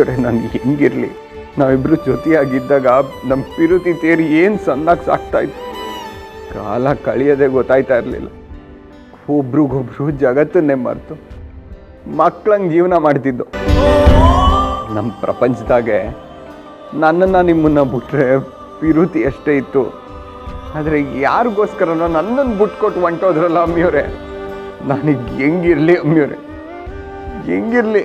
ಅಮ್ಮಿಯವರೇ, ನಾನು ಹೆಂಗಿರಲಿ? ನಾವಿಬ್ಬರು ಜೊತೆಯಾಗಿದ್ದಾಗ ನಮ್ಮ ಪಿರುತಿ ತೇರಿ ಏನು ಸಣ್ಣಾಗಿ ಸಾಕ್ತಾ ಇತ್ತು. ಕಾಲ ಕಳಿಯೋದೇ ಗೊತ್ತಾಯ್ತಾ ಇರಲಿಲ್ಲ. ಒಬ್ರಿಗೊಬ್ರು ಜಗತ್ತನ್ನೇ ಮರೆತು ಮಕ್ಕಳಂಗೆ ಜೀವನ ಮಾಡ್ತಿದ್ದು. ನಮ್ಮ ಪ್ರಪಂಚದಾಗೆ ನನ್ನನ್ನು ನಿಮ್ಮನ್ನು ಬಿಟ್ರೆ ಪಿರುತಿ ಅಷ್ಟೇ ಇತ್ತು. ಆದರೆ ಯಾರಿಗೋಸ್ಕರನೋ ನನ್ನನ್ನು ಬಿಟ್ಕೊಟ್ಟು ಹೊಂಟೋದ್ರಲ್ಲ ಅಮ್ಮಿಯವರೇ, ನನಗೆ ಹೆಂಗಿರಲಿ ಅಮ್ಮಿಯವರೇ, ಹೆಂಗಿರಲಿ?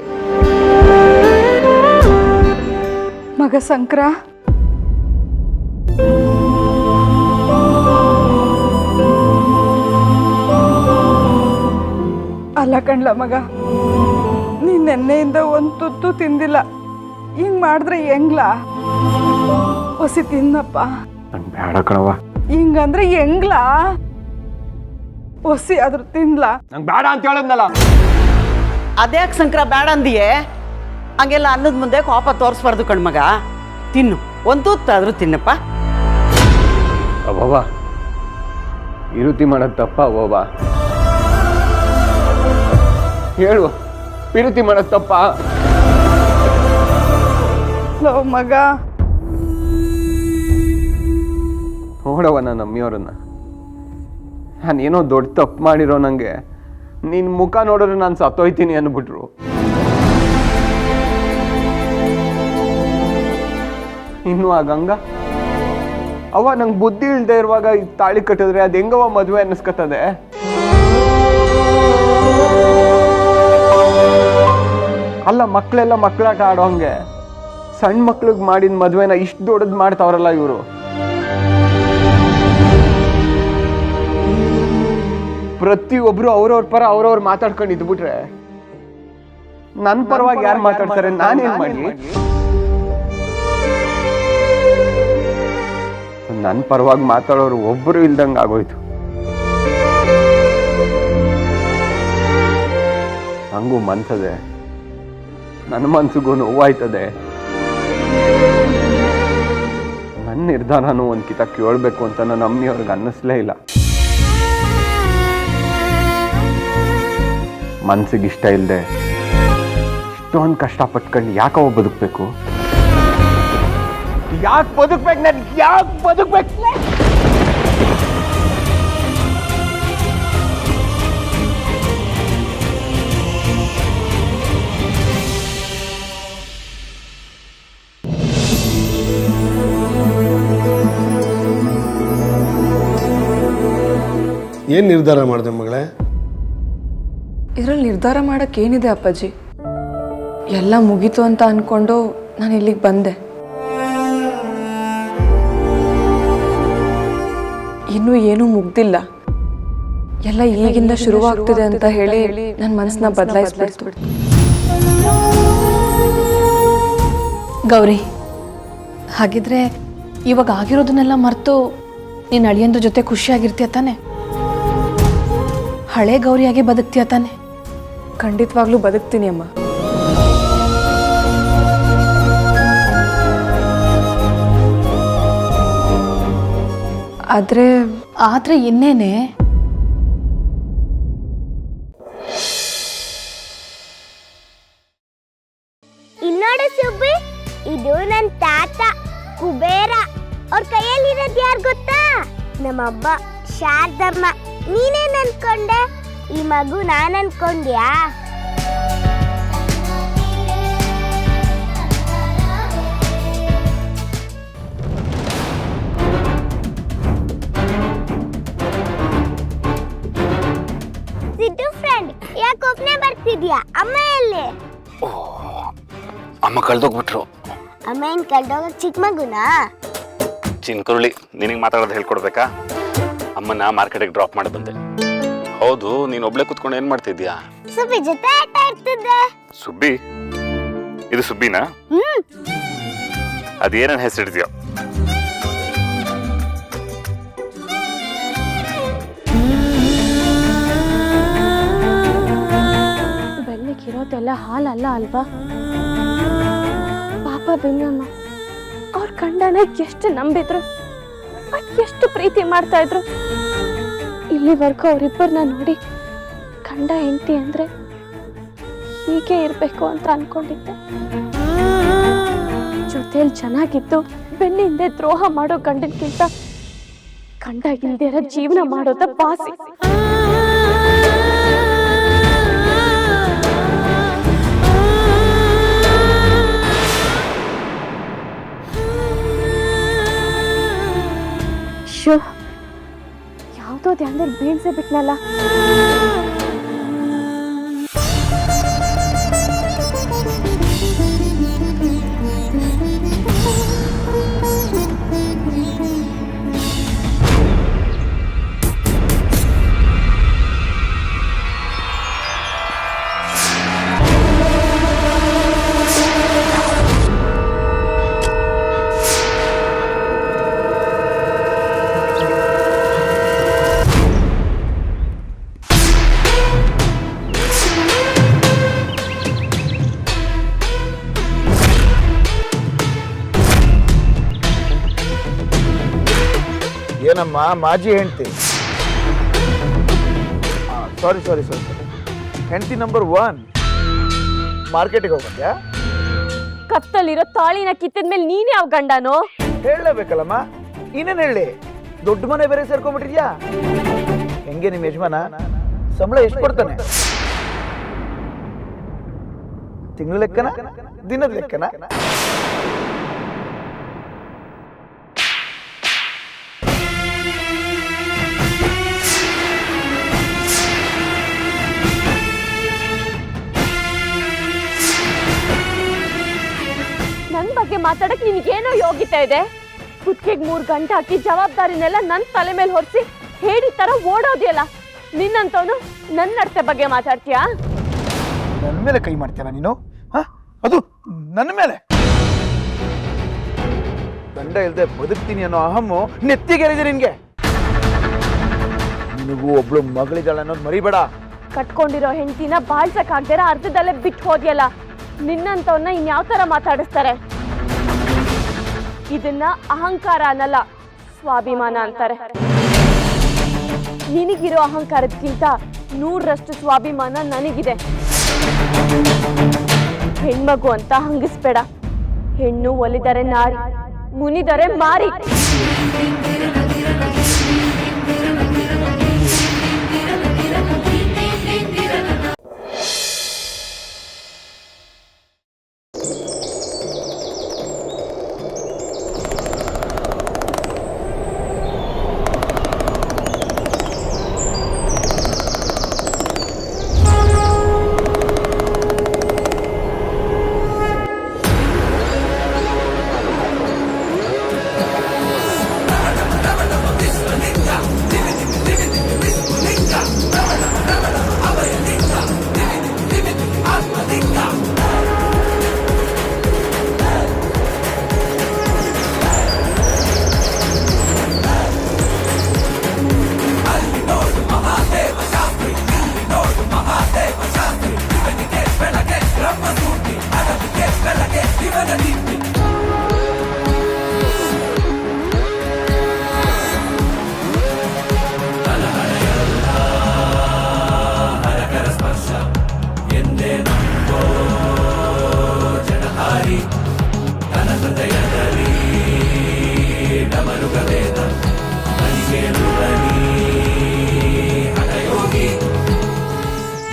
ಮಗ ಶಂಕರ, ಅಲ್ಲ ಕಣ್ಲ ಮಗ, ನೀನ್ ನೆನ್ನೆಯಿಂದ ಒಂದು ತುತ್ತು ತಿಂದಿಲ್ಲ. ಹಿಂಗ್ ಮಾಡಿದ್ರೆ ಹೆಂಗ್ಲ? ಹೊಸಿ ತಿನ್ನಪ್ಪ. ನಂಗೆ ಬೇಡ ಕಣವ. ಹಿಂಗಂದ್ರೆ ಹೆಂಗ್ಲ? ಹೊಸಿ ಆದ್ರೂ ತಿನ್ಲಾ? ನಂಗೆ ಬೇಡ ಅಂತ ಹೇಳದ್ನಲ್ಲ. ಅದ್ಯಾಕೆ ಶಂಕರ ಬೇಡ ಅಂದಿಯೇ? ಹಂಗೆಲ್ಲ ಅನ್ನದ ಮುಂದೆ ಕೋಪ ತೋರಿಸ್ಬಾರ್ದು ಕಣ್ಮಗ. ತಿನ್ನು, ಒಂದು ತುತ್ತಾದ್ರೂ ತಿನ್ನಪ್ಪ. ಅವ್ವ, ಪಿರುತಿ ಮಾಡೋದು ತಪ್ಪ ಅವ್ವ? ಹೇಳು, ಪಿರುತಿ ಮಾಡೋದು ತಪ್ಪ? ಮಗ ನೋಡವ ನನ್ನ ಅಮ್ಮಿಯವ್ರನ್ನ, ನಾನೇನೋ ದೊಡ್ಡ ತಪ್ಪು ಮಾಡಿರೋ ನಂಗೆ ನಿನ್ನ ಮುಖ ನೋಡಿದ್ರೆ ನಾನು ಸತ್ತೋಯ್ತೀನಿ ಅಂದ್ಬಿಟ್ರು. ಇನ್ನು ಆ ಗಂಗ ಅವ ನಂಗೆ ಬುದ್ಧಿ ಇಲ್ದೇ ಇರುವಾಗ ಈ ತಾಳಿ ಕಟ್ಟಿದ್ರೆ ಅದು ಹೆಂಗವ ಮದುವೆ ಅನ್ನಿಸ್ಕತ್ತದೆ? ಅಲ್ಲ, ಮಕ್ಕಳೆಲ್ಲ ಮಕ್ಕಳಾಟ ಆಡೋ ಹಂಗೆ ಸಣ್ಣ ಮಕ್ಳಿಗೆ ಮಾಡಿದ ಮದುವೆನ ಇಷ್ಟು ದೊಡ್ಡದು ಮಾಡ್ತಾವ್ರಲ್ಲ ಇವರು. ಪ್ರತಿಯೊಬ್ರು ಅವ್ರವ್ರ ಪರ ಅವ್ರವ್ರು ಮಾತಾಡ್ಕೊಂಡು ಇದ್ಬಿಟ್ರೆ ನನ್ನ ಪರವಾಗಿ ಯಾರು ಮಾತಾಡ್ತಾರೆ? ನಾನೇನ್ ಮಾಡ್ಲಿ? ನನ್ನ ಪರವಾಗಿ ಮಾತಾಡೋರು ಒಬ್ಬರು ಇಲ್ದಂಗೆ ಆಗೋಯ್ತು. ಹಂಗೂ ಮನ್ಸದೆ, ನನ್ನ ಮನ್ಸಿಗೂ ನೋವಾಯ್ತದೆ. ನನ್ನ ನಿರ್ಧಾರನೂ ಒಂದು ಕಿತ ಕೇಳಬೇಕು ಅಂತ ನನ್ನ ಅಮ್ಮಿಯವ್ರಿಗೆ ಅನ್ನಿಸ್ಲೇ ಇಲ್ಲ. ಮನ್ಸಿಗೆ ಇಷ್ಟ ಇಲ್ಲದೆ ಇಷ್ಟೊಂದು ಕಷ್ಟಪಟ್ಕೊಂಡು ಯಾಕವ ಬದುಕಬೇಕು? ಯಾಕೆ ಬದುಕ್ಬೇಕು? ನನ್ಗೆ ಯಾಕೆ ಬದುಕ್ಬೇಕು? ಏನು ನಿರ್ಧಾರ ಮಾಡಿದೆ ಮಗಳೇ? ಇದ್ರಲ್ಲಿ ನಿರ್ಧಾರ ಮಾಡಕ್ಕೆ ಏನಿದೆ ಅಪ್ಪಾಜಿ? ಎಲ್ಲ ಮುಗೀತು ಅಂತ ಅನ್ಕೊಂಡು ನಾನು ಇಲ್ಲಿಗೆ ಬಂದೆ. ಇನ್ನೂ ಏನೂ ಮುಗ್ದಿಲ್ಲ. ಎಲ್ಲ ಈಗಿಂದ ಶುರುವಾಗ್ತಿದೆ ಅಂತ ಹೇಳಿ ನನ್ನ ಮನಸ್ಸನ್ನ ಬದಲಾಯಿಸ್ಬಿಡ್ತು. ಗೌರಿ, ಹಾಗಿದ್ರೆ ಇವಾಗ ಆಗಿರೋದನ್ನೆಲ್ಲ ಮರೆತು ನೀನು ಅಳಿಯಂದ್ರ ಜೊತೆ ಖುಷಿಯಾಗಿರ್ತೀಯ ತಾನೆ? ಹಳೆ ಗೌರಿಯಾಗೆ ಬದುಕ್ತೀಯ ತಾನೆ? ಖಂಡಿತವಾಗ್ಲೂ ಬದುಕ್ತೀನಿ ಅಮ್ಮ. ಆದ್ರೆ ಇನ್ನೇನೆ? ಇನ್ನೋಡು ಸುಬ್ಬಿ, ಇದು ನನ್ನ ತಾತ ಕುಬೇರ. ಅವ್ರ ಕೈಯಲ್ಲಿರೋದು ಯಾರು ಗೊತ್ತಾ? ನಮ್ಮಬ್ಬ ಶಾರದಮ್ಮ. ನೀನೇನ್ ಅನ್ಕೊಂಡೆ? ಈ ಮಗು ನಾನ್ ಅನ್ಕೊಂಡ್ಯಾ? ಸಿದ್ದು ಫ್ರೆಂಡ್, ಯಾಕೆ ಒಬ್ನೇ ಬರ್ತಿದ್ಯಾ? ಅಮ್ಮ ಎಲ್ಲಿ? ಅಮ್ಮ ಕಳ್ದೋಗ್ಬಿಟ್ರು. ಅಮ್ಮ ಏನ್ ಕಳ್ದೋಗ ಚಿಕ್ಕ ಮಗುನಾ? ಚಿನ್ಕುರುಳಿ, ನಿನಗೆ ಮಾತಾಡೋದು ಹೇಳ್ಕೊಡ್ಬೇಕಾ? ಅಮ್ಮನ ಮಾರ್ಕೆಟಿಗೆ ಡ್ರಾಪ್ ಮಾಡಿ ಬಂದೆ. ಹೌದು, ನೀನು ಒಬ್ಳೆ ಕುತ್ಕೊಂಡು ಏನ್ ಮಾಡ್ತಿದ್ಯಾ? ಸುಬ್ಬಿ ಜೊತೆ ಆಟ ಆಡ್ತಿದ್ದೆ. ಸುಬ್ಬಿ? ಇದು ಸುಬ್ಬಿನಾ? ಅದೇನ ಹೆಸರಿದ್ಯೋ? ಬೆಳ್ಳಕ್ಕಿರೋದೆಲ್ಲ ಹಾಲಲ್ಲ ಅಲ್ವಾ? ಪಾಪ ಬೆನ್ನಮ್ಮ, ಅವ್ರ ಗಂಡನ ಎಷ್ಟು ನಂಬಿದ್ರು, ಎಷ್ಟು ಪ್ರೀತಿ ಮಾಡ್ತಾ ಇದ್ರು. ಇಲ್ಲಿವರೆಗೂ ಅವರಿಬ್ಬರನ್ನ ನೋಡಿ ಗಂಡ ಹೆಂಡತಿ ಅಂದ್ರೆ ಹೀಗೆ ಇರಬೇಕು ಅಂತ ಅನ್ಕೊಂಡಿದ್ದೆ. ಜೊತೆಲಿ ಚೆನ್ನಾಗಿತ್ತು ಬೆನ್ನಿಂದೆ ದ್ರೋಹ ಮಾಡೋ ಗಂಡನ್ಕಿಂತ ಗಂಡ ಇಲ್ದೇ ಇರೋ ಜೀವನ ಮಾಡೋದ ವಾಸಿ. ಶೋ ಯಾವುದೋ ಧ್ಯಾನದಲ್ಲಿ ಬೀಳ್ಸೇ ಬಿಟ್ನಲ್ಲ. ಏನಮ್ಮ ಮಾಜಿ ಹೆಂಡತಿ? ಸಾರಿ ಸಾರಿ ಸಾರಿ ಹೆಂಡತಿ ನಂಬರ್ 1 ಮಾರ್ಕೆಟಿಗೆ ಹೋಗ್ಬಂದ್ಯಾ? ಕತ್ತಲಿರೋ ತಾಳಿನ ಕಿತ್ತಿದ್ಮೇಲೆ ನೀನೇ ಯಾವ ಗಂಡನೋ ಹೇಳಲೇಬೇಕಲ್ಲಮ್ಮ. ಇನ್ನೇನು ಹೇಳಿ, ದೊಡ್ಡ ಮನೆ ಬೇರೆ ಸೇರ್ಕೊಂಡ್ಬಿಟ್ಟಿದ್ಯಾ? ಹೆಂಗೆ ನಿಮ್ಮ ಯಜಮಾನ ಸಂಬಳ ಎಷ್ಟು ಕೊಡ್ತಾನೆ? ತಿಂಗಳ ಲೆಕ್ಕನ ದಿನದ ಲೆಕ್ಕನ? ನನ್ ಬಗ್ಗೆ ಮಾತಾಡಕ್ ನಿನ್ಗೇನೋ ಯೋಗ್ಯತೆ ಇದೆ? ಕುತ್ತಿಗೆಗೆ 3 ಗಂಟೆ ಹಾಕಿ ಜವಾಬ್ದಾರಿನೆಲ್ಲ ನನ್ ತಲೆ ಮೇಲೆ ಹೊರಿಸಿ ಹೇಳಿ ತರ ಓಡೋದಿಯಲ್ಲ. ನಿನ್ನಂತವನು ನನ್ನ ನಡತೆ ಬಗ್ಗೆ ಮಾತಾಡ್ತೀಯಾ? ನನ್ನ ಮೇಲೆ ಕೈ ಮಾಡ್ತೀಯ ನೀನು? ಅದು ನನ್ನ ಮೇಲೆ? ಗಂಡ ಇಲ್ದೆ ಬದುಕ್ತೀನಿ ಅನ್ನೋ ಅಹಮ್ಮು ನೆತ್ತಿಗೇರಿದೆ ನಿನ್ಗೆ. ನಿನಗೂ ಒಬ್ಳು ಮಗಳಿದ್ದಾಳೆ ಅನ್ನೋದು ಮರಿಬೇಡ. ಕಟ್ಕೊಂಡಿರೋ ಹೆಂಡತಿನ ಬಾಳ್ಸಕ್ಕಾಗ್ದಿರ ಅರ್ಧದಲ್ಲೇ ಬಿಟ್ಟು ಹೋದ್ಯಲ್ಲ. ನಿನ್ನಂತವನ್ನ ಇನ್ಯಾವ ತರ ಮಾತಾಡಿಸ್ತಾರೆ? ಇದನ್ನ ಅಹಂಕಾರ ಅನ್ನಲ್ಲ, ಸ್ವಾಭಿಮಾನ ಅಂತಾರೆ. ನಿನಗಿರೋ ಅಹಂಕಾರಕ್ಕಿಂತ 100ರಷ್ಟು ಸ್ವಾಭಿಮಾನ ನನಗಿದೆ. ಹೆಣ್ಮಗು ಅಂತ ಹಂಗಿಸ್ಬೇಡ. ಹೆಣ್ಣು ಒಲಿದರೆ ನಾರಿ, ಮುನಿದರೆ ಮಾರಿ.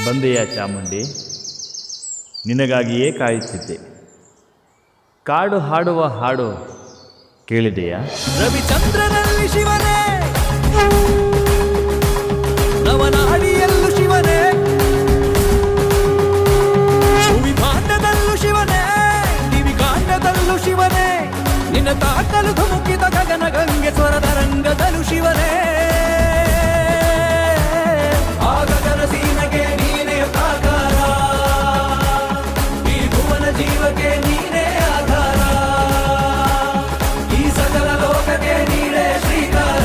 ಬಂದೆಯ ಚಾಮುಂಡಿ, ನಿನಗಾಗಿಯೇ ಕಾಯುತ್ತಿದ್ದೆ. ಕಾಡು ಹಾಡುವ ಹಾಡು ಕೇಳಿದೆಯಾ? ರವಿಚಂದ್ರನಲ್ಲಿ ಶಿವನೇ, ನವನಾಡಿಯಲ್ಲೂ ಶಿವನೇ, ಭೂಮಿಭಾಂಡದಲ್ಲೂ ಶಿವನೇ, ದಿವಿಕಾಂಡದಲ್ಲೂ ಶಿವನೇ, ನಿನ್ನ ತಾಕಲು ಧುಮುಕಿದ ಗಗನ ಗಂಗೆ ಸ್ವರದ ರಂಗದಲ್ಲೂ ಶಿವನೇ. ಆ ಗಗನ ಸೀಮೆಗೆ ನೀನೇ ಆಧಾರ, ಈ ಭುವನ ಜೀವಕ್ಕೆ ನೀನೇ ಆಧಾರ, ಈ ಸಕಲ ಲೋಕಕ್ಕೆ ನೀನೇ ಶ್ರೀಕಾರ.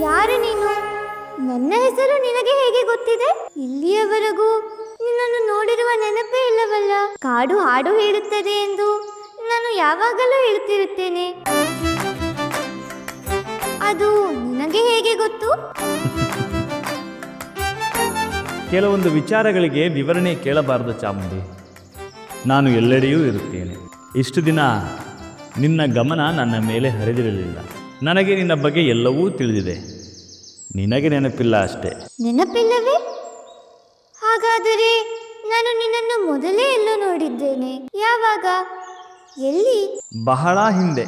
ಯಾರು ನೀನು? ನನ್ನ ಹೆಸರು ನಿನಗೆ ಹೇಗೆ ಗೊತ್ತಿದೆ? ಇಲ್ಲಿಯವರೆಗೂ ನಿನ್ನನ್ನು ನೋಡಿರುವ ನೆನಪೇ ಇಲ್ಲವಲ್ಲ. ಕಾಡು ಹಾಡು ಹೇಳುತ್ತದೆ ಎಂದು ನಾನು ಯಾವಾಗಲೂ ಹೇಳ್ತಿರುತ್ತೇನೆ. ಅದು ನಿನಗೆ ಹೇಗೆ ಗೊತ್ತು? ಕೆಲವೊಂದು ವಿಚಾರಗಳಿಗೆ ವಿವರಣೆ ಕೇಳಬಾರದು ಚಾಮುಂಡಿ. ನಾನು ಎಲ್ಲೆಡೆಯೂ ಇರುತ್ತೇನೆ. ಇಷ್ಟು ದಿನ ನಿನ್ನ ಗಮನ ನನ್ನ ಮೇಲೆ ಹರಿದಿರಲಿಲ್ಲ. ನನಗೆ ನಿನ್ನ ಬಗ್ಗೆ ಎಲ್ಲವೂ ತಿಳಿದಿದೆ. ನಿನಗೆ ನೆನಪಿಲ್ಲ ಅಷ್ಟೇ. ನೆನಪಿಲ್ಲವೇ? ಹಾಗಾದರೆ ನಾನು ನಿನ್ನನ್ನು ಮೊದಲೇ ಎಲ್ಲೋ ನೋಡಿದ್ದೇನೆ. ಯಾವಾಗ? ಎಲ್ಲಿ? ಬಹಳ ಹಿಂದೆ,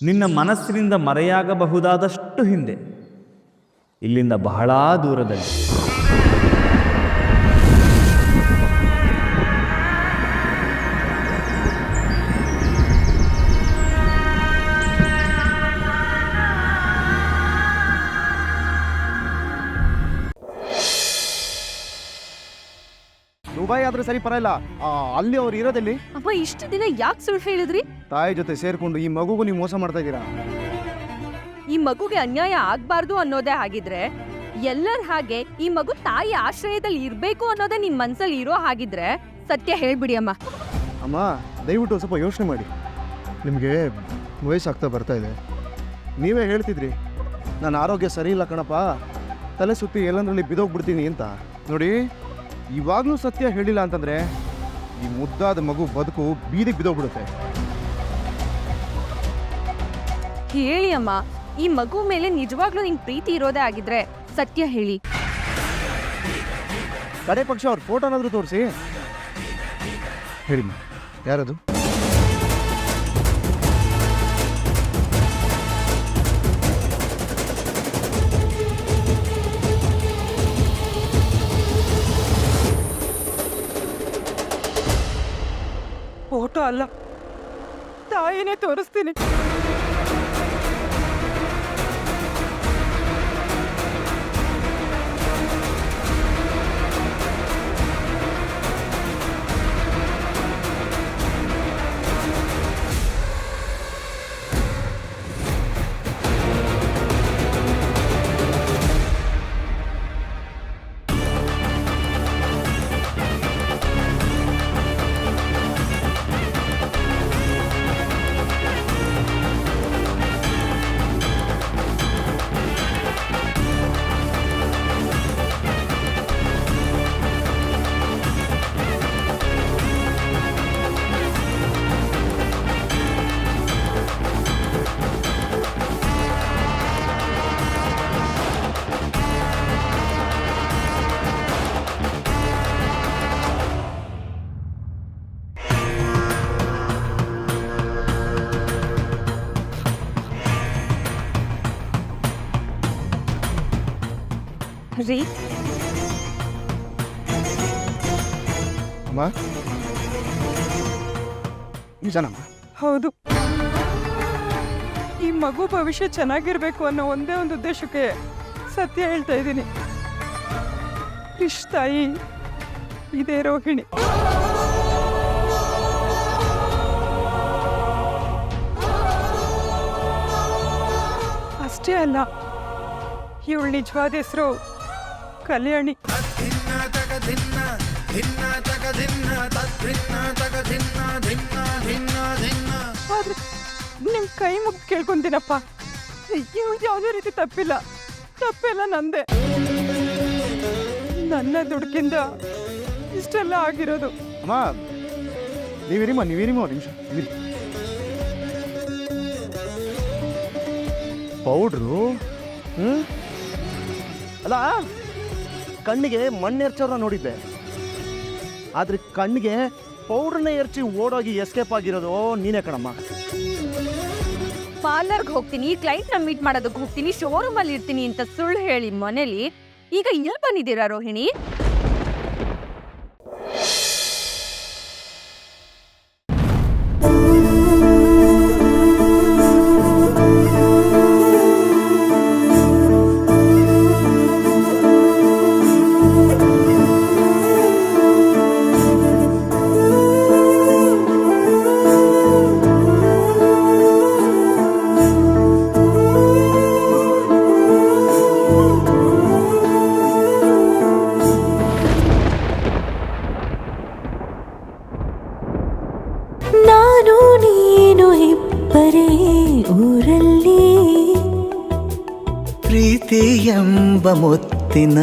ನಿನ್ನ ಮನಸ್ಸಿನಿಂದ ಮರೆಯಾಗಬಹುದಾದಷ್ಟು ಹಿಂದೆ, ಇಲ್ಲಿಂದ ಬಹಳ ದೂರದಲ್ಲಿ. ದುಬೈ ಆದ್ರೆ ಸರಿ ಪರಲ್ಲ, ಅಲ್ಲಿ ಅವ್ರು ಇರೋದಲ್ಲಿ. ಅಪ್ಪ ಇಷ್ಟು ದಿನ ಯಾಕೆ ಸುಳ್ಳು ಹೇಳಿದ್ರಿ? ತಾಯಿ ಜೊತೆ ಸೇರ್ಕೊಂಡು ಈ ಮಗುಗೂ ನೀವು ಮೋಸ ಮಾಡ್ತಾ ಇದ್ದೀರಾ. ಈ ಮಗುಗೆ ಅನ್ಯಾಯ ಆಗ್ಬಾರ್ದು ಅನ್ನೋದೇ ಆಗಿದ್ರೆ, ಎಲ್ಲರ ಹಾಗೆ ಈ ಮಗು ತಾಯಿ ಆಶ್ರಯದಲ್ಲಿ ಇರ್ಬೇಕು ಅನ್ನೋದೇ ನಿಮ್ ಮನ್ಸಲ್ಲಿ ಇರೋ ಹಾಗಿದ್ರೆ ಸತ್ಯ ಹೇಳ್ಬಿಡಿ ಅಮ್ಮ. ಅಮ್ಮ ದಯವಿಟ್ಟು ಸ್ವಲ್ಪ ಯೋಚನೆ ಮಾಡಿ. ನಿಮಗೆ ವಯಸ್ಸಾಗ್ತಾ ಬರ್ತಾ ಇದೆ. ನೀವೇ ಹೇಳ್ತಿದ್ರಿ ನನ್ನ ಆರೋಗ್ಯ ಸರಿ ಇಲ್ಲ ಕಣಪ್ಪ, ತಲೆ ಸುತ್ತಿ ಎಲ್ಲಂದ್ರಲ್ಲಿ ಬಿದೋಗ್ಬಿಡ್ತೀನಿ ಅಂತ. ನೋಡಿ, ಇವಾಗಲೂ ಸತ್ಯ ಹೇಳಿಲ್ಲ ಅಂತಂದರೆ ಈ ಮುದ್ದಾದ ಮಗು ಬದುಕು ಬೀದಿಗೆ ಬಿದೋಗ್ಬಿಡುತ್ತೆ. ಹೇಳಿ ಅಮ್ಮ, ಈ ಮಗು ಮೇಲೆ ನಿಜವಾಗ್ಲೂ ನಿಂಗೆ ಪ್ರೀತಿ ಇರೋದೇ ಆಗಿದ್ರೆ ಸತ್ಯ ಹೇಳಿ. ಕಡೆ ಪಕ್ಷ ಅವ್ರ ಫೋಟೋನಾದರೂ ತೋರಿಸಿ. ಹೇಳಿಮ್ಮ, ಯಾರದು? ಫೋಟೋ ಅಲ್ಲ, ತಾಯಿನೇ ತೋರಿಸ್ತೀನಿ. ರೀ ಅಮ್ಮ, ನಿಜನಮ್ಮ? ಹೌದು, ಈ ಮಗು ಭವಿಷ್ಯ ಚೆನ್ನಾಗಿರ್ಬೇಕು ಅನ್ನೋ ಒಂದೇ ಒಂದು ಉದ್ದೇಶಕ್ಕೆ ಸತ್ಯ ಹೇಳ್ತಾ ಇದ್ದೀನಿ. ಕ್ರಿಶ್ ತಾಯಿ ಇದೇ ರೋಹಿಣಿ. ಅಷ್ಟೇ ಅಲ್ಲ, ಇವಳ ನಿಜವಾದ ಹೆಸರು ಕಲ್ಯಾಣಿ. ಆದ್ರೆ ನಿಮ್ ಕೈ ಮುಗಿ ಕೇಳ್ಕೊಂತೀನಪ್ಪ, ಇವಳು ಯಾವುದೇ ರೀತಿ ತಪ್ಪಿಲ್ಲ ನಂದೆ. ನನ್ನ ದುಡುಕಿಂದ ಇಷ್ಟೆಲ್ಲ ಆಗಿರೋದು. ಅಮ್ಮ ನೀವಿರಿಮ್ಮ ಒಂದು ನಿಮಿಷ ಇರಿ. ಪೌಡ್ರು ಅಲ್ಲ, ಕಣ್ಣಿಗೆ ಮಣ್ಣು ಎರ್ಚೋರ ನೋಡಿದ್ದೆ, ಆದ್ರೆ ಕಣ್ಣಿಗೆ ಪೌಡ್ರನ್ನ ಎರ್ಚಿ ಓಡೋಗಿ ಎಸ್ಕೇಪ್ ಆಗಿರೋದು ನೀನೇ ಕಣಮ್ಮ. ಪಾರ್ಲರ್ಗೆ ಹೋಗ್ತೀನಿ, ಕ್ಲೈಂಟ್ನ ಮೀಟ್ ಮಾಡೋದಕ್ಕೆ ಹೋಗ್ತೀನಿ, ಶೋರೂಮಲ್ಲಿ ಇರ್ತೀನಿ ಅಂತ ಸುಳ್ಳು ಹೇಳಿ ಮನೇಲಿ ಈಗ ಇಲ್ಲಿ ಬಂದಿದ್ದೀರಾ ರೋಹಿಣಿ? ಪ್ರೀತಿ ಎಂಬ ಮುತ್ತ ಮಾತಿನ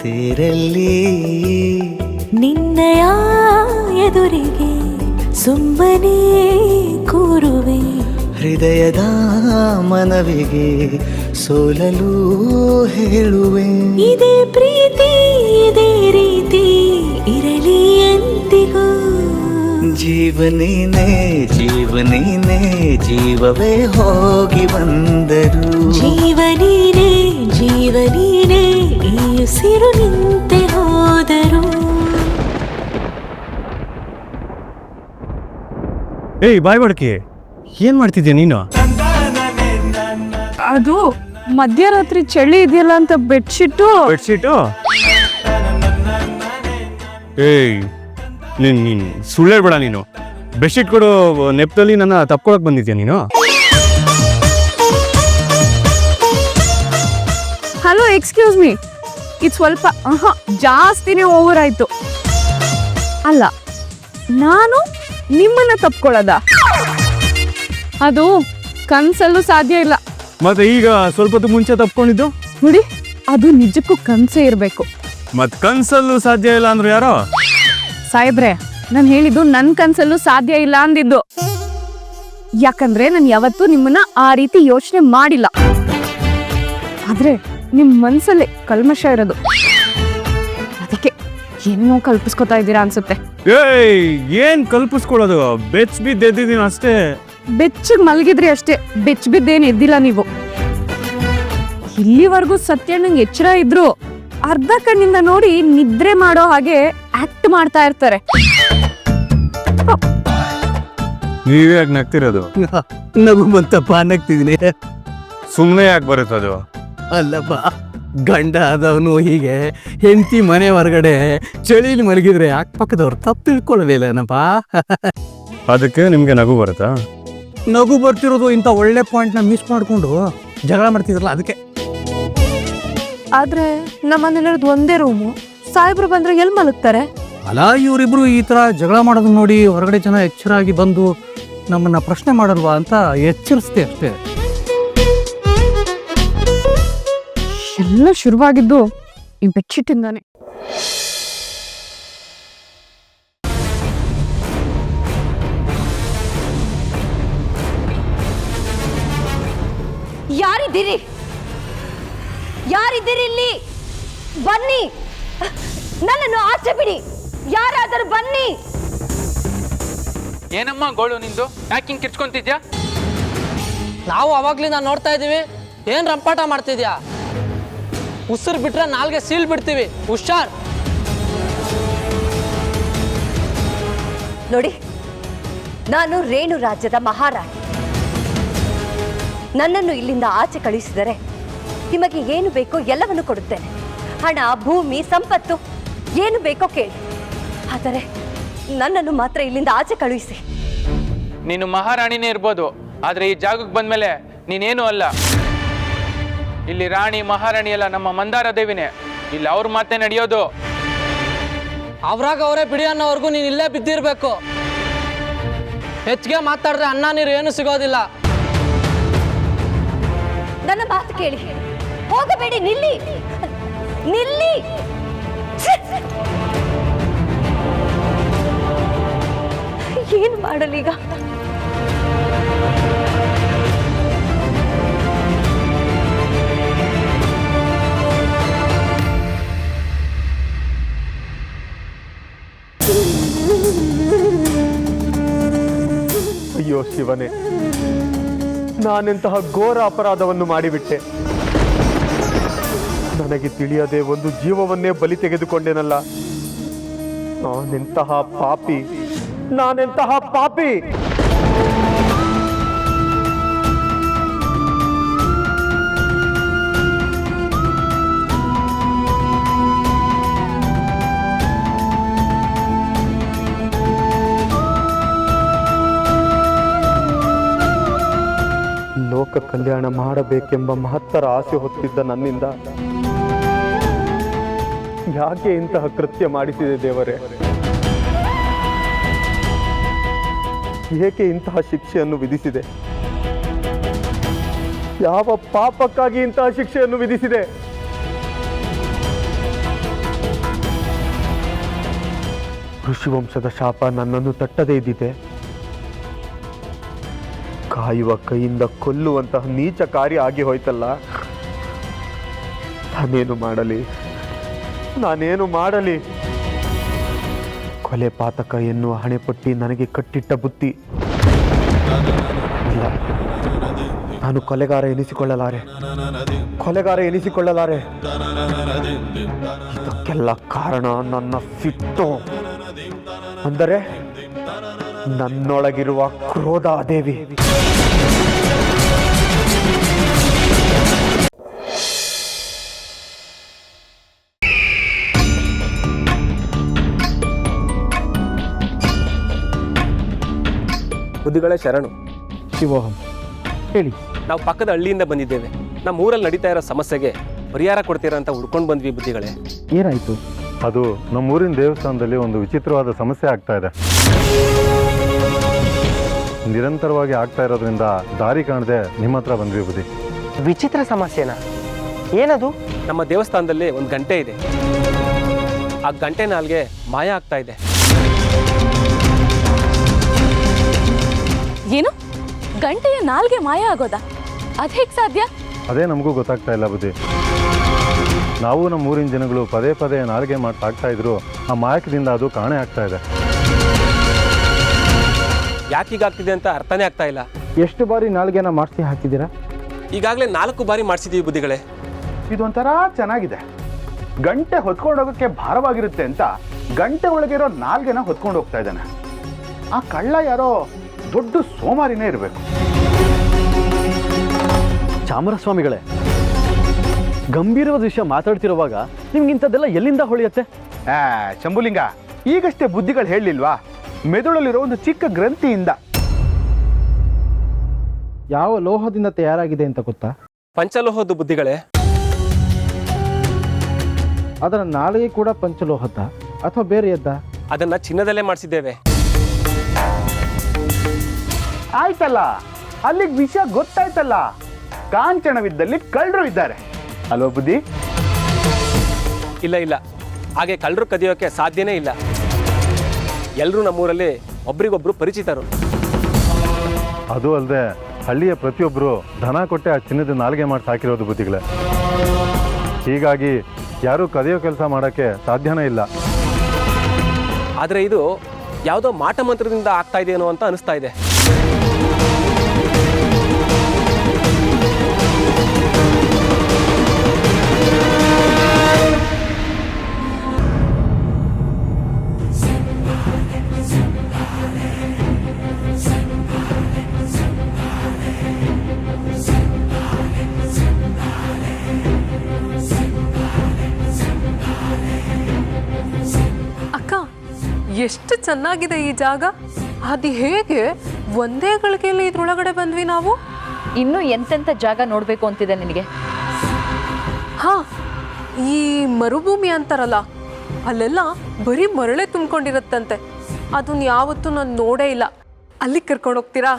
ತೇರಲ್ಲಿ ನಿನ್ನಯ ಎದುರಿಗೆ ಸುಮ್ಮನೆ ಕೂರುವೆ ಹೃದಯದ ಮನವಿಗೆ ಸೋಲಲು ಹೇಳುವೆ ಇದೇ ಪ್ರೀತಿ ಇದೇ ರೀತಿ ಇರಲಿ ಎಂದಿಗೂ ಜೀವನೇನೆ ಜೀವನೇನೆ ಜೀವವೇ ಹೋಗಿ ಬಂದರು ಜೀವನೀನೇ ಜೀವನೀನೇ ಈ ಉಸಿರು ನಿಂತೆ ಹೋದರು. ಏಯ್ ಬಾಯ್ ಬಡ್ಕಿ, ಏನು ಮಾಡ್ತಿದ್ಯಾ ನೀನು? ಅದು ಮಧ್ಯರಾತ್ರಿ ಚಳಿ ಇದೆಯಲ್ಲ ಅಂತ ಬೆಡ್ಶೀಟು ಏಯ್ ನೀನು ಸುಳ್ಳು ಹೇಳ್ಬೇಡ. ನೀನು ಬೆಡ್ಶೀಟ್ ಕೊಡು ನೆಪದಲ್ಲಿ ನನ್ನ ತಪ್ಕೊಳಕ್ ಬಂದಿದ್ಯಾ ನೀನು? ಹಲೋ, ಎಕ್ಸ್ಕ್ಯೂಸ್ ಮೀ, ಇದು ಸ್ವಲ್ಪ ಜಾಸ್ತಿನೇ ಓವರ್ ಆಯ್ತು. ಅಲ್ಲ, ನಾನು ನಿಮ್ಮನ್ನ ತಪ್ಕೊಳ್ಳೋದ? ಅದು ಕನ್ಸಲ್ಲೂ ಸಾಧ್ಯ ಇಲ್ಲ. ಮತ್ತೆ ಈಗ ಸ್ವಲ್ಪ ಹೊತ್ತು ಮುಂಚೆ ತಪ್ಕೊಂಡಿದ್ದು ನೋಡಿ, ಅದು ನಿಜಕ್ಕೂ ಕನ್ಸೇ ಇರಬೇಕು. ಮತ್ ಕನ್ಸಲ್ಲೂ ಸಾಧ್ಯ ಇಲ್ಲ ಅಂದ್ರೆ ಯಾರೋ? ಸಾಹೇಬ್ರೆ, ನಾನು ಹೇಳಿದ್ದು ನನ್ನ ಕನ್ಸಲ್ಲೂ ಸಾಧ್ಯ ಇಲ್ಲ ಅಂದಿದ್ದು. ಯಾಕಂದ್ರೆ ನಾನು ಯಾವತ್ತೂ ನಿಮ್ಮನ್ನ ಆ ರೀತಿ ಯೋಚನೆ ಮಾಡಿಲ್ಲ. ಆದ್ರೆ ನಿಮ್ ಮನ್ಸಲ್ಲೇ ಕಲ್ಮಶ ಇರೋದು, ಅದಕ್ಕೆ ಏನೋ ಕಲ್ಪಿಸ್ಕೊತಾ ಇದ್ದೀರಾ ಅನ್ಸುತ್ತೆ. ಏಯ್, ಏನ್ ಕಲ್ಪಿಸ್ಕೊಳ್ಳೋದು? ಬೆಚ್ ಬಿದ್ದೆದ್ದಿದ್ದೀನಿ ಅಷ್ಟೇ. ಬೆಚ್ಚಗ್ ಮಲಗಿದ್ರಿ ಅಷ್ಟೇ, ಬೆಚ್ಚ ಬಿದ್ದೇನು ಎದ್ದಿಲ್ಲ ನೀವು. ಇಲ್ಲಿವರೆಗೂ ಸತ್ಯಣ್ಣಂಗೆ ಎಚ್ಚರ ಇದ್ರು ಅರ್ಧ ಕಣ್ಣಿಂದ ನೋಡಿ ನಿದ್ರೆ ಮಾಡೋ ಹಾಗೆ ಆಕ್ಟ್ ಮಾಡ್ತಾ ಇರ್ತಾರೆ. ನೀವೇ ಯಾಕೆ ನಗ್ತಿರೋದು? ನಗು ಬಂತಪ್ಪ ನಗ್ತಿದ್ದೀನಿ. ಸುಮ್ಮನೆ ಯಾಕೆ ಬರುತ್ತದು? ಅಲ್ಲಪ್ಪ, ಗಂಡ ಆದವನು ಹೀಗೆ ಹೆಂಡತಿ ಮನೆ ಹೊರಗಡೆ ಚಳಿಲಿ ಮಲಗಿದ್ರೆ ಅಕ್ಕಪಕ್ಕದವ್ರು ತಪ್ಪು ತಿಳ್ಕೊಳ್ಳಲಿಲ್ಲನಪ್ಪ. ಅದಕ್ಕೆ ನಿಮ್ಗೆ ನಗು ಬರುತ್ತಾ? ನಗು ಬರ್ತಿರೋದು ಇಂಥ ಒಳ್ಳೆ ಪಾಯಿಂಟ್ನ ಮಿಸ್ ಮಾಡಿಕೊಂಡು ಜಗಳ ಮಾಡ್ತಿದ್ರಲ್ಲ ಅದಕ್ಕೆ. ಆದ್ರೆ ನಮ್ಮನೆಲ್ಲರದು ಒಂದೇ ರೂಮು, ಸಾಹೇಬ್ರು ಬಂದ್ರೆ ಎಲ್ಲಿ ಮಲಗ್ತಾರೆ? ಅಲ್ಲ, ಇವರಿಬ್ರು ಈ ಥರ ಜಗಳ ಮಾಡೋದು ನೋಡಿ ಹೊರಗಡೆ ಜನ ಎಚ್ಚರಾಗಿ ಬಂದು ನಮ್ಮನ್ನ ಪ್ರಶ್ನೆ ಮಾಡಲ್ವಾ ಅಂತ ಎಚ್ಚರಿಸ್ತೆ ಅಷ್ಟೇ. ಎಲ್ಲ ಶುರುವಾಗಿದ್ದು ಈ ಬೆಡ್ಶೀಟಿಂದಾನೆ. ಯಾರಿದ್ದೀರಿ? ಯಾರಿದ್ದೀರಿ ಇಲ್ಲಿ? ಬನ್ನಿ, ನನ್ನನ್ನು ಆಚೆ ಬಿಡಿ. ಯಾರಾದರೂ ಬನ್ನಿ. ಏನಮ್ಮ ಗೋಳು ನಿಂದು? ಯಾಕೆ ಹಿಂಗೆ ಕಿರ್ಚ್ಕೊಂತಿದ್ಯಾ? ನಾವು ಅವಾಗ್ಲಿಂದ ನೋಡ್ತಾ ಇದ್ದೀವಿ, ಏನು ರಂಪಾಟ ಮಾಡ್ತಿದ್ಯಾ? ಉಸಿರು ಬಿಟ್ರೆ ನಾಲ್ಗೆ ಸೀಲ್ ಬಿಡ್ತೀವಿ, ಹುಷಾರ್. ನೋಡಿ, ನಾನು ರೇಣು ರಾಜ್ಯದ ಮಹಾರಾಣಿ. ನನ್ನನ್ನು ಇಲ್ಲಿಂದ ಆಚೆ ಕಳುಹಿಸಿದರೆ ನಿಮಗೆ ಏನು ಬೇಕೋ ಎಲ್ಲವನ್ನು ಕೊಡುತ್ತೇನೆ. ಹಣ, ಭೂಮಿ, ಸಂಪತ್ತು ಏನು ಬೇಕೋ ಕೇಳಿ. ಆದರೆ ನನ್ನನ್ನು ಮಾತ್ರ ಇಲ್ಲಿಂದ ಆಚೆ ಕಳುಹಿಸಿ. ನೀನು ಮಹಾರಾಣಿನೇ ಇರ್ಬೋದು, ಆದರೆ ಈ ಜಾಗಕ್ಕೆ ಬಂದಮೇಲೆ ನೀನೇನು ಅಲ್ಲ. ಇಲ್ಲಿ ರಾಣಿ ಮಹಾರಾಣಿ ಅಲ್ಲ, ನಮ್ಮ ಮಂದಾರ ದೇವಿನೇ. ಇಲ್ಲಿ ಅವ್ರ ಮಾತೇ ನಡೆಯೋದು. ಅವ್ರಾಗ ಅವರೇ ಬಿಡಿ ಅನ್ನೋವರೆಗೂ ನೀನು ಇಲ್ಲೇ ಬಿದ್ದಿರಬೇಕು. ಹೆಚ್ಚಿಗೆ ಮಾತಾಡಿದ್ರೆ ಅನ್ನ ನೀರು ಏನು ಸಿಗೋದಿಲ್ಲ. ನನ್ನ ಮಾತು ಕೇಳಿ, ಹೋಗಬೇಡಿ, ನಿಲ್ಲಿ ನಿಲ್ಲಿ. ಏನು ಮಾಡಲೀಗ? ಅಯ್ಯೋ ಶಿವನೇ, ನಾನೆಂತಹ ಘೋರ ಅಪರಾಧವನ್ನು ಮಾಡಿಬಿಟ್ಟೆ. ನನಗೆ ತಿಳಿಯದೆ ಒಂದು ಜೀವವನ್ನೇ ಬಲಿ ತೆಗೆದುಕೊಂಡೆನಲ್ಲ. ನಾನೆಂತಹ ಪಾಪಿ, ನಾನೆಂತಹ ಪಾಪಿ. ಲೋಕ ಕಲ್ಯಾಣ ಮಾಡಬೇಕೆಂಬ ಮಹತ್ತರ ಆಸೆ ಹೊತ್ತಿದ್ದ ನನ್ನಿಂದ ಯಾಕೆ ಇಂತಹ ಕೃತ್ಯ ಮಾಡಿಸಿದೆ ದೇವರೇ? ಏಕೆ ಇಂತಹ ಶಿಕ್ಷೆಯನ್ನು ವಿಧಿಸಿದೆ? ಯಾವ ಪಾಪಕ್ಕಾಗಿ ಇಂತಹ ಶಿಕ್ಷೆಯನ್ನು ವಿಧಿಸಿದೆ? ಋಷಿವಂಶದ ಶಾಪ ನನ್ನನ್ನು ತಟ್ಟದೇ ಇದ್ದಿದೆ, ಕಾಯುವ ಕೈಯಿಂದ ಕೊಲ್ಲುವಂತಹ ನೀಚ ಕಾರ್ಯ ಆಗಿ ಹೋಯ್ತಲ್ಲ. ನಾನೇನು ಮಾಡಲಿ? ಕೊಲೆ ಪಾತಕ ಎನ್ನುವ ಹಣೆಪಟ್ಟಿ ನನಗೆ ಕಟ್ಟಿಟ್ಟ ಬುತ್ತಿ. ಇಲ್ಲ, ನಾನು ಕೊಲೆಗಾರ ಎನಿಸಿಕೊಳ್ಳಲಾರೆ. ಇದಕ್ಕೆಲ್ಲ ಕಾರಣ ನನ್ನ ಸಿಟ್ಟು, ಅಂದರೆ ನನ್ನೊಳಗಿರುವ ಕ್ರೋಧ ದೇವಿ. ಬುದ್ಧಿಗಳೇ ಶರಣು. ಶಿವೋಹಂ, ಹೇಳಿ. ನಾವು ಪಕ್ಕದ ಹಳ್ಳಿಯಿಂದ ಬಂದಿದ್ದೇವೆ. ನಮ್ಮ ಊರಲ್ಲಿ ನಡೀತಾ ಇರೋ ಸಮಸ್ಯೆಗೆ ಪರಿಹಾರ ಕೊಡ್ತೀರಾ ಅಂತ ಹುಡ್ಕೊಂಡು ಬಂದ್ವಿ ಬುದ್ಧಿಗಳೇ. ಏನಾಯ್ತು? ಅದು ನಮ್ಮೂರಿನ ದೇವಸ್ಥಾನದಲ್ಲಿ ಒಂದು ವಿಚಿತ್ರವಾದ ಸಮಸ್ಯೆ ಆಗ್ತಾ ಇದೆ. ನಿರಂತರವಾಗಿ ಆಗ್ತಾ ಇರೋದ್ರಿಂದ ದಾರಿ ಕಾಣದೆ ನಿಮ್ಮ ಹತ್ರ ಬಂದ್ವಿ ಬುದ್ಧಿ. ವಿಚಿತ್ರ ಸಮಸ್ಯೆನಾ? ಏನದು? ನಮ್ಮ ದೇವಸ್ಥಾನದಲ್ಲಿ ಒಂದು ಗಂಟೆ ಇದೆ. ಆ ಗಂಟೆ ನಾಲ್ಗೆ ಮಾಯ ಆಗ್ತಾ ಇದೆ. ಏನು? ಗಂಟೆಯ ನಾಲ್ಗೆ ಮಾಯ ಆಗೋದಾ? ಅದ್ ಹೇಗೆ ಸಾಧ್ಯ? ಅದೇ ನಮಗೂ ಗೊತ್ತಾಗ್ತಾ ಇಲ್ಲ ಬುದ್ಧಿ. ನಾವು ನಮ್ಮ ಊರಿನ ಜನಗಳು ಪದೇ ಪದೇ ನಾಲ್ಗೆ ಮಾಡ್ತಾ ಇದ್ರು. ಆ ಮಾಯಕದಿಂದ ಅದು ಕಾಣೆ ಆಗ್ತಾ ಇದೆ. ಯಾಕೀಗಾಗ್ತಿದೆ ಅಂತ ಅರ್ಥನೇ ಆಗ್ತಾ ಇಲ್ಲ. ಎಷ್ಟು ಬಾರಿ ನಾಲ್ಗೆನ ಮಾಡಿಸಿ ಹಾಕಿದ್ದೀರಾ? ಈಗಾಗಲೇ 4 ಬಾರಿ ಮಾಡಿಸಿದೀವಿ ಬುದ್ಧಿಗಳೇ. ಇದೊಂಥರ ಚೆನ್ನಾಗಿದೆ. ಗಂಟೆ ಹೊತ್ಕೊಂಡು ಹೋಗೋಕ್ಕೆ ಭಾರವಾಗಿರುತ್ತೆ ಅಂತ ಗಂಟೆ ಒಳಗಿರೋ ನಾಲ್ಗೆನ ಹೊತ್ಕೊಂಡು ಹೋಗ್ತಾ ಇದ್ದಾನೆ. ಆ ಕಳ್ಳ ಯಾರೋ ದೊಡ್ಡ ಸೋಮಾರಿನೇ ಇರಬೇಕು. ಚಾಮರಸ್ವಾಮಿಗಳೇ, ಗಂಭೀರವಾದ ವಿಷಯ ಮಾತಾಡ್ತಿರುವಾಗ ನಿಮ್ಗಿಂಥದ್ದೆಲ್ಲ ಎಲ್ಲಿಂದ ಹೊಳೆಯುತ್ತೆ? ಶಂಭುಲಿಂಗ, ಈಗಷ್ಟೇ ಬುದ್ಧಿಗಳು ಹೇಳಲಿಲ್ವಾ? ಮೆದುಳಲ್ಲಿರೋ ಒಂದು ಚಿಕ್ಕ ಗ್ರಂಥಿಯಿಂದ. ಯಾವ ಲೋಹದಿಂದ ತಯಾರಾಗಿದೆ ಅಂತ ಗೊತ್ತಾ? ಪಂಚಲೋಹದ್ದು ಬುದ್ಧಿಗಳೇ. ಅದರ ನಾಲಿಗೆ ಕೂಡ ಪಂಚಲೋಹದ ಅಥವಾ ಬೇರೆಯದ್ದ? ಅದನ್ನ ಚಿನ್ನದಲ್ಲೇ ಮಾಡಿಸಿದ್ದೇವೆ. ಆಯ್ತಲ್ಲ, ಅಲ್ಲಿಗೆ ವಿಷಯ ಗೊತ್ತಾಯ್ತಲ್ಲ. ಕಾಂಚನವಿದ್ದಲ್ಲಿ ಕಳ್ಳರು ಇದ್ದಾರೆ ಅಲ್ವಾ ಬುದ್ಧಿ? ಇಲ್ಲ, ಹಾಗೆ ಕಳ್ಳರು ಕದಿಯೋಕೆ ಸಾಧ್ಯನೇ ಇಲ್ಲ. ಎಲ್ಲರೂ ನಮ್ಮೂರಲ್ಲಿ ಒಬ್ರಿಗೊಬ್ರು ಪರಿಚಿತರು. ಅದು ಅಲ್ಲದೆ ಹಳ್ಳಿಯ ಪ್ರತಿಯೊಬ್ಬರು ಧನ ಕೊಟ್ಟೆ ಆ ಚಿನ್ನದ ನಾಲ್ಗೆ ಮಾಡಿ ಸಾಕಿರೋದು ಬುದ್ಧಿಗಳೇ. ಹೀಗಾಗಿ ಯಾರೂ ಕದಿಯೋ ಕೆಲಸ ಮಾಡೋಕ್ಕೆ ಸಾಧ್ಯನೇ ಇಲ್ಲ. ಆದರೆ ಇದು ಯಾವುದೋ ಮಾಟ ಮಂತ್ರದಿಂದ ಆಗ್ತಾ ಇದೆಯೇನೋ ಅಂತ ಅನಿಸ್ತಾ ಇದೆ. ಎಷ್ಟು ಚೆನ್ನಾಗಿದೆ ಈ ಜಾಗ. ಅದು ಹೇಗೆ ಒಂದೇ ಗಳಿಗೆಯಲ್ಲಿ ಇದ್ರೊಳಗಡೆ ಬಂದ್ವಿ ನಾವು? ಇನ್ನು ಎಂತೆಂಥ ಜಾಗ ನೋಡಬೇಕು ಅಂತಿದೆ ನಿನಗೆ? ಹಾ, ಈ ಮರುಭೂಮಿ ಅಂತಾರಲ್ಲ, ಅಲ್ಲೆಲ್ಲ ಬರೀ ಮರಳೆ ತುಂಬಿಕೊಂಡಿರತ್ತಂತೆ. ಅದನ್ನ ಯಾವತ್ತೂ ನಾನು ನೋಡೇ ಇಲ್ಲ. ಅಲ್ಲಿಗೆ ಕರ್ಕೊಂಡು ಹೋಗ್ತೀರಾ?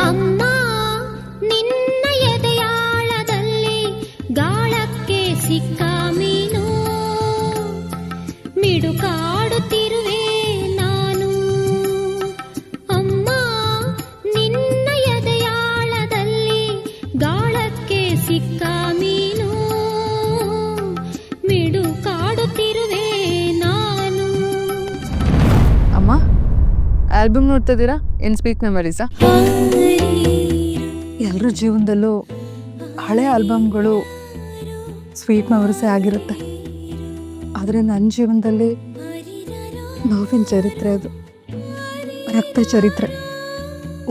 ಅಮ್ಮ, ನಿನ್ನ ಎದೆಯಾಳದಲ್ಲಿ ಗಾಳಿ ಆಲ್ಬಮ್ ನೋಡ್ತಾ ಇದ್ದೀರಾ? ಇನ್ ಸ್ವೀಟ್ ಮೆಮರೀಸಾ? ಎಲ್ಲರ ಜೀವನದಲ್ಲೂ ಹಳೆ ಆಲ್ಬಮ್ಗಳು ಸ್ವೀಟ್ ಮೆಮರೀಸೇ ಆಗಿರುತ್ತೆ. ಆದರೆ ನನ್ನ ಜೀವನದಲ್ಲಿ ನೋವಿನ ಚರಿತ್ರೆ ಅದು, ರಕ್ತ ಚರಿತ್ರೆ.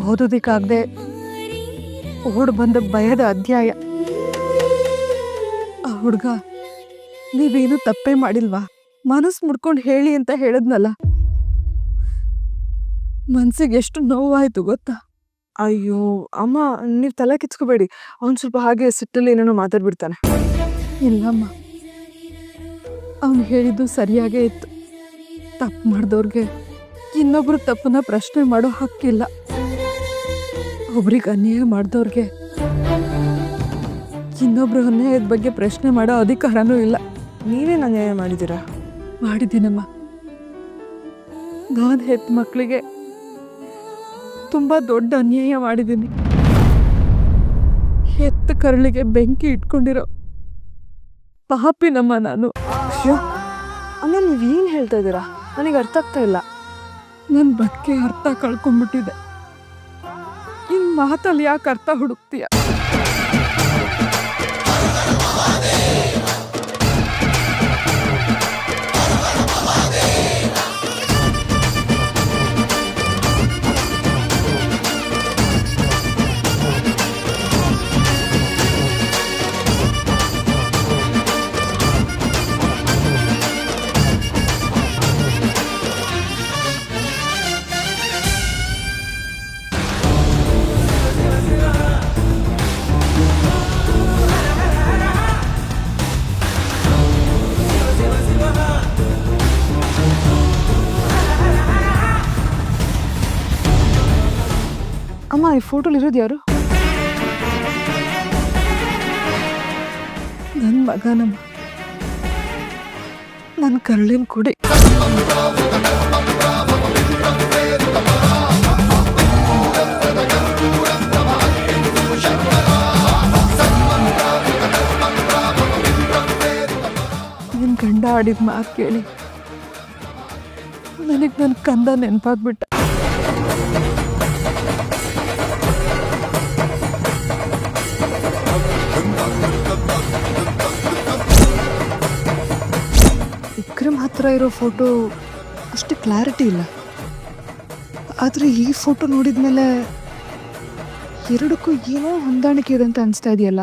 ಓದೋದಕ್ಕಾಗದೆ ಓಡ್ ಬಂದ ಭಯದ ಅಧ್ಯಾಯ. ಆ ಹುಡುಗ ನೀವೇನು ತಪ್ಪೇ ಮಾಡಿಲ್ವಾ, ಮನಸ್ಸು ಮುಡ್ಕೊಂಡು ಹೇಳಿ ಅಂತ ಹೇಳಿದ್ನಲ್ಲ, ಮನ್ಸಿಗೆ ಎಷ್ಟು ನೋವಾಯ್ತು ಗೊತ್ತಾ? ಅಯ್ಯೋ ಅಮ್ಮ, ನೀವು ತಲೆ ಕಿಚ್ಕೋಬೇಡಿ. ಅವ್ನು ಸ್ವಲ್ಪ ಹಾಗೆ ಸಿಟ್ಟಲ್ಲಿ ಏನೇನೋ ಮಾತಾಡ್ಬಿಡ್ತಾನೆ. ಇಲ್ಲಮ್ಮ, ಅವನು ಹೇಳಿದ್ದು ಸರಿಯಾಗೇ ಇತ್ತು. ತಪ್ಪು ಮಾಡಿದವ್ರಿಗೆ ಇನ್ನೊಬ್ರು ತಪ್ಪನ್ನ ಪ್ರಶ್ನೆ ಮಾಡೋ ಹಕ್ಕಿಲ್ಲ. ಒಬ್ರಿಗೆ ಅನ್ಯಾಯ ಮಾಡಿದವ್ರಿಗೆ ಇನ್ನೊಬ್ರು ಅನ್ಯಾಯದ ಬಗ್ಗೆ ಪ್ರಶ್ನೆ ಮಾಡೋ ಅಧಿಕಾರನೂ ಇಲ್ಲ. ನೀವೇನು ಅನ್ಯಾಯ ಮಾಡಿದ್ದೀರಾ? ಮಾಡಿದ್ದೀನಮ್ಮ. ನಾನು ಹೆತ್ತ ಮಕ್ಕಳಿಗೆ ತುಂಬ ದೊಡ್ಡ ಅನ್ಯಾಯ ಮಾಡಿದ್ದೀನಿ. ಹೆತ್ತ ಕರಳಿಗೆ ಬೆಂಕಿ ಇಟ್ಕೊಂಡಿರೋ ಪಾಪಿನಮ್ಮ ನಾನು. ಅಯ್ಯೋ ಅಮ್ಮ, ನೀವೇನು ಹೇಳ್ತಾ ಇದ್ದೀರಾ? ನನಗೆ ಅರ್ಥ ಆಗ್ತಾ ಇಲ್ಲ. ನನ್ನ ಬಗ್ಗೆ ಅರ್ಥ ಕಳ್ಕೊಂಡ್ಬಿಟ್ಟಿದೆ. ಇನ್ನು ಮಾತಲ್ಲಿ ಯಾಕೆ ಅರ್ಥ ಹುಡುಕ್ತೀಯ? ಅಮ್ಮ, ಈ ಫೋಟೋಲಿ ಇರೋದು ಯಾರು? ನನ್ನ ಮಗನಮ್ಮ, ನನ್ನ ಕರಳಿನ ಕುಡಿ. ನಿನ್ನ ಗಂಡ ಆಡಿದ ಮಾತು ಕೇಳಿ ನನಗೆ ನನ್ನ ಕಂದ ನೆನಪಾಗ್ಬಿಟ್ಟ. ವಿಕ್ರಮ್ ಹತ್ರ ಇರೋ ಫೋಟೋ ಅಷ್ಟು ಕ್ಲಾರಿಟಿ ಇಲ್ಲ. ಆದರೆ ಈ ಫೋಟೋ ನೋಡಿದ್ಮೇಲೆ ಎರಡಕ್ಕೂ ಏನೋ ಹೊಂದಾಣಿಕೆ ಇದೆ ಅಂತ ಅನಿಸ್ತಾ ಇದೆಯಲ್ಲ.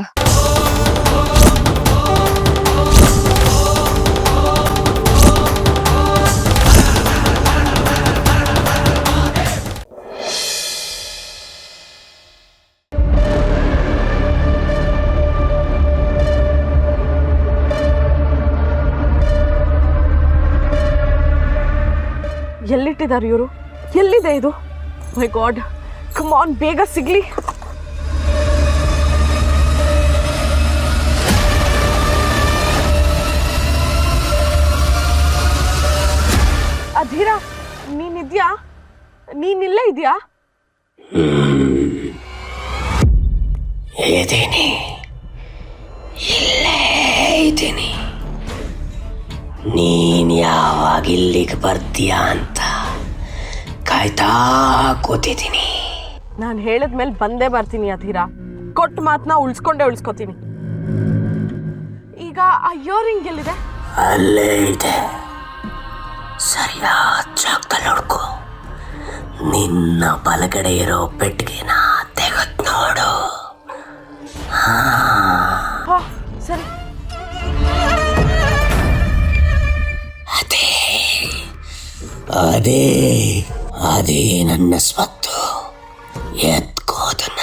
ಎಲ್ಲಿಟ್ಟಿದ್ದಾರೆ ಇವರು? ಎಲ್ಲಿದೆ ಇದು? ಮೈ ಗಾಡ್, ಕಮ್ ಆನ್, ಬೇಗ ಸಿಗ್ಲಿ. ಅಧೀರ, ನೀನಿದ್ಯಾ? ನೀನಿಲ್ಲೇ ಇದೆಯಾ? ಇದ್ದೀನಿ, ಇಲ್ಲೇ ಇದ್ದೀನಿ. ನೀನ್ ಯಾವಾಗ ಇಲ್ಲಿಗೆ ಬರ್ತೀಯಾ ಅಂತ ಕಾಯ್ತಾ ಕೂತಿದ್ದೀನಿ. ನಾನು ಹೇಳಿದ್ಮೇಲೆ ಬಂದೇ ಬರ್ತೀನಿ ಅಧೀರ. ಕೊಟ್ಟ ಮಾತನ್ನ ಉಳಿಸ್ಕೋತೀನಿ. ಈಗ ಆ ಇಯರಿಂಗ್ ಎಲ್ಲಿದೆ? ಅಲ್ಲೇ ಇದೆ, ಸರಿಯಾದ ಜಾಗದಲ್ಲಿ ನೋಡ್ಕೊ. ನಿನ್ನ ಬಲಗಡೆ ಇರೋ ಪೆಟ್ಟಿಗೆನ ತೆಗೆದು ನೋಡು. ಸರಿ. ಅದೇ ಅದೇ ನನ್ನ ಸ್ವತ್ತು. ಎತ್ಕೋದನ್ನ.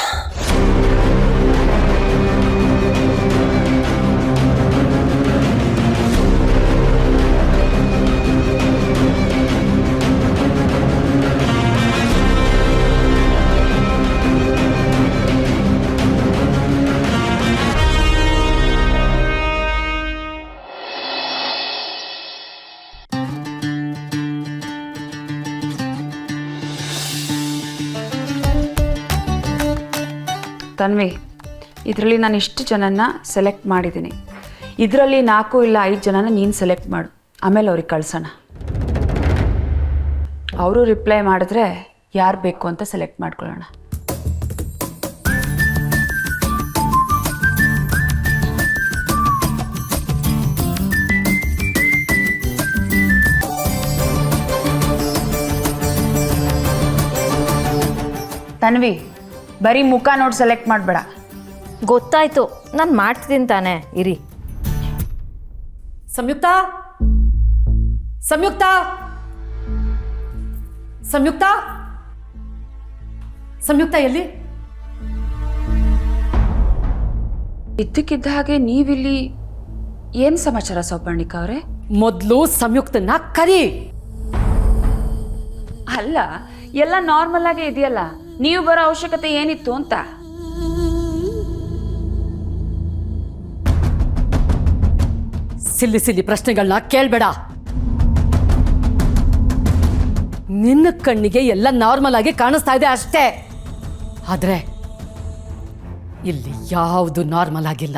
ತನ್ವಿ, ಇದರಲ್ಲಿ ನಾನು ಇಷ್ಟು ಜನನ್ನ ಸೆಲೆಕ್ಟ್ ಮಾಡಿದ್ದೀನಿ. ಇದರಲ್ಲಿ 4 ಇಲ್ಲ 5 ಜನನ ನೀನು ಸೆಲೆಕ್ಟ್ ಮಾಡು, ಆಮೇಲೆ ಅವ್ರಿಗೆ ಕಳ್ಸೋಣ. ಅವರು ರಿಪ್ಲೈ ಮಾಡಿದ್ರೆ ಯಾರು ಬೇಕು ಅಂತ ಸೆಲೆಕ್ಟ್ ಮಾಡ್ಕೊಳ್ಳೋಣ. ತನ್ವಿ, ಬರೀ ಮುಖ ನೋಡಿ ಸೆಲೆಕ್ಟ್ ಮಾಡಬೇಡ. ಗೊತ್ತಾಯ್ತು, ನಾನು ಮಾಡ್ತಿದ್ದೀನಿ ತಾನೇ, ಇರಿ. ಸಂಯುಕ್ತ, ಸಂಯುಕ್ತ, ಸಂಯುಕ್ತ, ಸಂಯುಕ್ತ ಎಲ್ಲಿ? ಇದ್ದಕ್ಕಿದ್ದ ಹಾಗೆ ನೀವಿಲ್ಲಿ ಏನು ಸಮಾಚಾರ ಸೌಪರ್ಣಿಕ ಅವರೇ? ಮೊದಲು ಸಂಯುಕ್ತನ ಕರಿ. ಅಲ್ಲ, ಎಲ್ಲ ನಾರ್ಮಲ್ ಆಗೇ ಇದೆಯಲ್ಲ, ನೀವು ಬರೋ ಅವಶ್ಯಕತೆ ಏನಿತ್ತು ಅಂತ. ಸಿಲ್ಲಿ ಸಿಲ್ಲಿ ಪ್ರಶ್ನೆಗಳನ್ನ ಕೇಳಬೇಡ. ನಿನ್ನ ಕಣ್ಣಿಗೆ ಎಲ್ಲ ನಾರ್ಮಲ್ ಆಗಿ ಕಾಣಿಸ್ತಾ ಇದೆ ಅಷ್ಟೇ, ಆದ್ರೆ ಇಲ್ಲಿ ಯಾವುದು ನಾರ್ಮಲ್ ಆಗಿಲ್ಲ.